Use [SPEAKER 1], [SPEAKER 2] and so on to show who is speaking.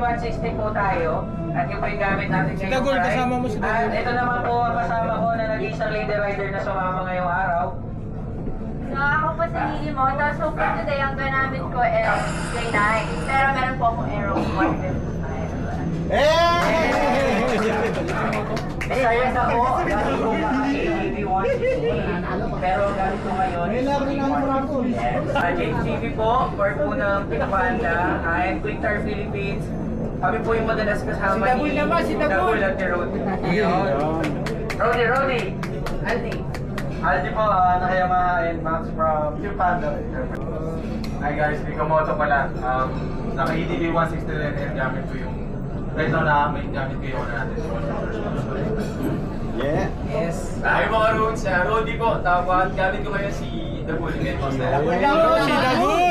[SPEAKER 1] 160 po tayo. At yung po yung gamit natin ngayong
[SPEAKER 2] Dagol,
[SPEAKER 1] ride.
[SPEAKER 2] kasama mo si Dagol.
[SPEAKER 1] At ito naman po ang kasama ko na nag-isang lady rider na sumama ngayong araw.
[SPEAKER 3] So ako po si Lily Mota. So for today, ang gamit ko is J9. Pero meron po akong Aero 155.
[SPEAKER 1] Sayang ako, dahil ko naka-ATV 160. Pero gamit ko ngayon is JTV po, part po ng Pinapanda, and Quick Tire Philippines. Kami po yung madalas kasama
[SPEAKER 2] Si Dagul naman, si Dagul.
[SPEAKER 1] Dagul at ni Rodi. Rodi, Aldi.
[SPEAKER 4] Aldi po, Nakayamaha and Max from Pure Panda. Hi guys, Mikomoto pala. Naka-EDV 160 rin and gamit ko yung right now na may gamit ko yung natin.
[SPEAKER 2] Yeah.
[SPEAKER 1] Yes.
[SPEAKER 4] Hi mga Roots, Rodi po. Tapos gamit ko ngayon si Dagul.
[SPEAKER 2] Wala ko si Dagul.